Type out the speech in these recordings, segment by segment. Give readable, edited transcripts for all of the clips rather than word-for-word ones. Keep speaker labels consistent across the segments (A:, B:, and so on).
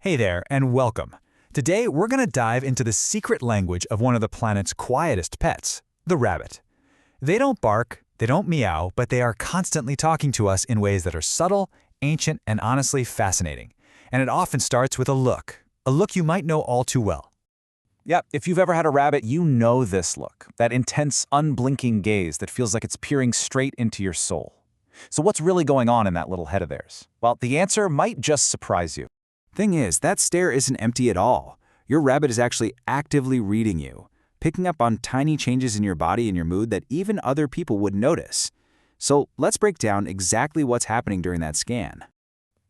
A: Hey there, and welcome. Today, we're going to dive into the secret language of one of the planet's quietest pets, the rabbit. They don't bark, they don't meow, but they are constantly talking to us in ways that are subtle, ancient, and honestly fascinating. And it often starts with a look you might know all too well.
B: Yep, if you've ever had a rabbit, you know this look, that intense, unblinking gaze that feels like it's peering straight into your soul. So what's really going on in that little head of theirs? Well, the answer might just surprise you. Thing is, that stare isn't empty at all. Your rabbit is actually actively reading you, picking up on tiny changes in your body and your mood that even other people would notice. So let's break down exactly what's happening during that scan.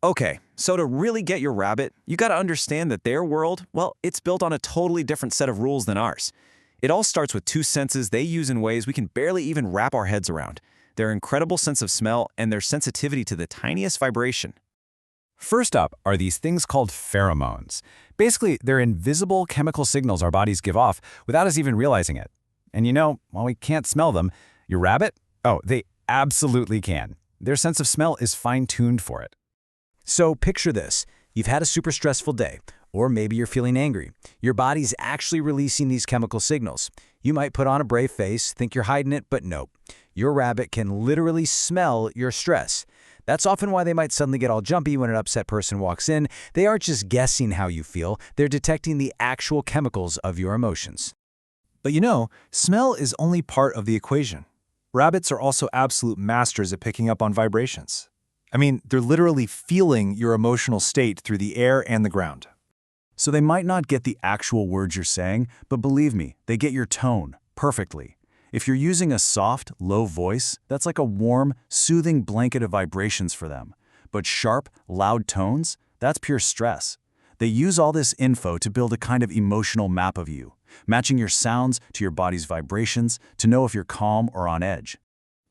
B: Okay, so to really get your rabbit, you gotta understand that their world, well, it's built on a totally different set of rules than ours. It all starts with two senses they use in ways we can barely even wrap our heads around: their incredible sense of smell and their sensitivity to the tiniest vibration. First up are these things called pheromones. Basically, they're invisible chemical signals our bodies give off without us even realizing it. And while we can't smell them, your rabbit? Oh, they absolutely can. Their sense of smell is fine-tuned for it. So picture this. You've had a super stressful day, or maybe you're feeling angry. Your body's actually releasing these chemical signals. You might put on a brave face, think you're hiding it, but nope. Your rabbit can literally smell your stress. That's often why they might suddenly get all jumpy when an upset person walks in. They aren't just guessing how you feel, they're detecting the actual chemicals of your emotions.
C: But smell is only part of the equation. Rabbits are also absolute masters at picking up on vibrations. They're literally feeling your emotional state through the air and the ground.
B: So they might not get the actual words you're saying, but believe me, they get your tone perfectly. If you're using a soft, low voice, that's like a warm, soothing blanket of vibrations for them. But sharp, loud tones, that's pure stress. They use all this info to build a kind of emotional map of you, matching your sounds to your body's vibrations to know if you're calm or on edge.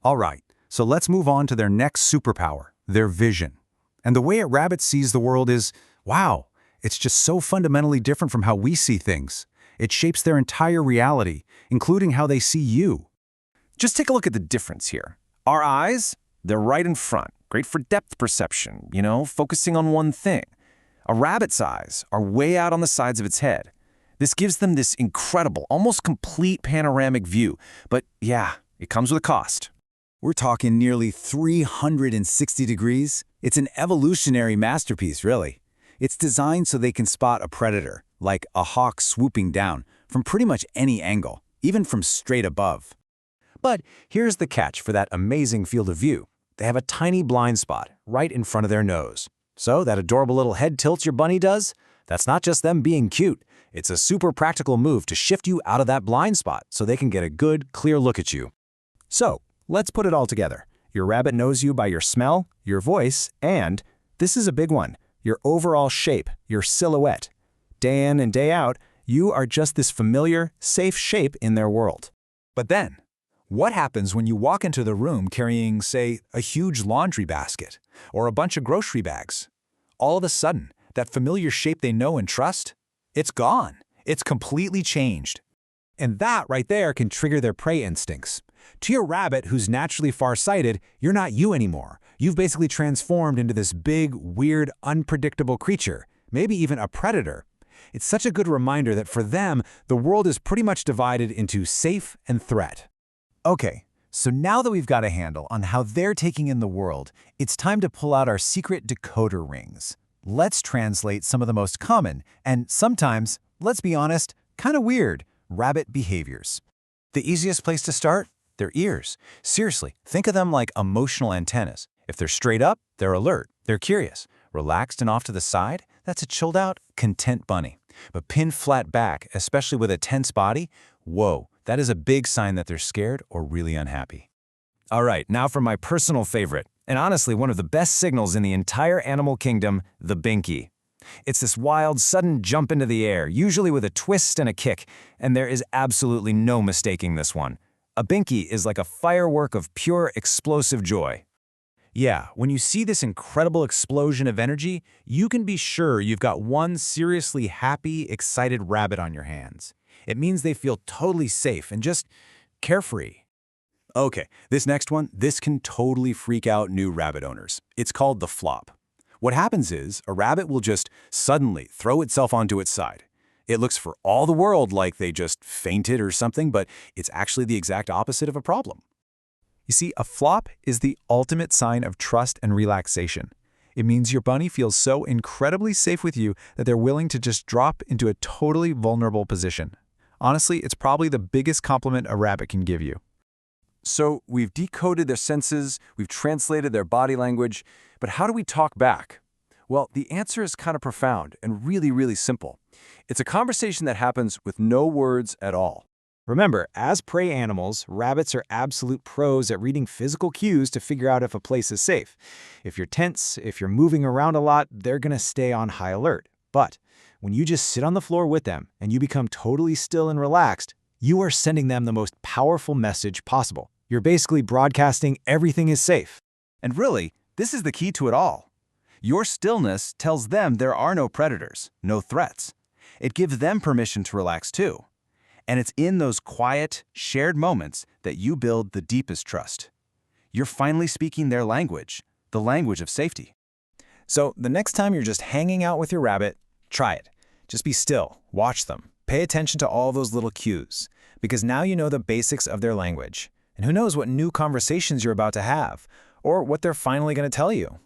C: All right, so let's move on to their next superpower, their vision. And the way a rabbit sees the world is, wow, it's just so fundamentally different from how we see things. It shapes their entire reality, including how they see you.
B: Just take a look at the difference here. Our eyes, they're right in front, great for depth perception, focusing on one thing. A rabbit's eyes are way out on the sides of its head. This gives them this incredible, almost complete panoramic view. But yeah, it comes with a cost.
C: We're talking nearly 360 degrees. It's an evolutionary masterpiece, really. It's designed so they can spot a predator, like a hawk swooping down, from pretty much any angle, even from straight above.
B: But here's the catch for that amazing field of view. They have a tiny blind spot right in front of their nose. So that adorable little head tilt your bunny does, that's not just them being cute. It's a super practical move to shift you out of that blind spot so they can get a good, clear look at you. So let's put it all together. Your rabbit knows you by your smell, your voice, and, this is a big one, your overall shape, your silhouette. Day in and day out, you are just this familiar, safe shape in their world.
A: But then, what happens when you walk into the room carrying, say, a huge laundry basket or a bunch of grocery bags? All of a sudden, that familiar shape they know and trust, it's gone. It's completely changed. And that right there can trigger their prey instincts. To your rabbit, who's naturally far-sighted, you're not you anymore. You've basically transformed into this big, weird, unpredictable creature, maybe even a predator. It's such a good reminder that for them, the world is pretty much divided into safe and threat. Okay, so now that we've got a handle on how they're taking in the world, it's time to pull out our secret decoder rings. Let's translate some of the most common, and sometimes, let's be honest, kind of weird, rabbit behaviors. The easiest place to start? Their ears. Seriously, think of them like emotional antennas. If they're straight up, they're alert, they're curious. Relaxed and off to the side, that's a chilled out, content bunny. But pinned flat back, especially with a tense body, whoa, that is a big sign that they're scared or really unhappy. All right, now for my personal favorite, and honestly one of the best signals in the entire animal kingdom, the binky. It's this wild, sudden jump into the air, usually with a twist and a kick, and there is absolutely no mistaking this one. A binky is like a firework of pure, explosive joy. Yeah, when you see this incredible explosion of energy, you can be sure you've got one seriously happy, excited rabbit on your hands. It means they feel totally safe and just carefree. Okay, this next one, this can totally freak out new rabbit owners. It's called the flop.
D: What happens is a rabbit will just suddenly throw itself onto its side. It looks for all the world like they just fainted or something, but it's actually the exact opposite of a problem.
A: You see, a flop is the ultimate sign of trust and relaxation. It means your bunny feels so incredibly safe with you that they're willing to just drop into a totally vulnerable position. Honestly, it's probably the biggest compliment a rabbit can give you.
D: So we've decoded their senses, we've translated their body language, but how do we talk back? Well, the answer is kind of profound and really, really simple. It's a conversation that happens with no words at all.
E: Remember, as prey animals, rabbits are absolute pros at reading physical cues to figure out if a place is safe. If you're tense, if you're moving around a lot, they're going to stay on high alert. But when you just sit on the floor with them and you become totally still and relaxed, you are sending them the most powerful message possible. You're basically broadcasting everything is safe.
D: And really, this is the key to it all. Your stillness tells them there are no predators, no threats. It gives them permission to relax too. And it's in those quiet, shared moments that you build the deepest trust. You're finally speaking their language, the language of safety.
B: So the next time you're just hanging out with your rabbit, try it. Just be still, watch them, pay attention to all those little cues, because now you know the basics of their language. And who knows what new conversations you're about to have, or what they're finally going to tell you.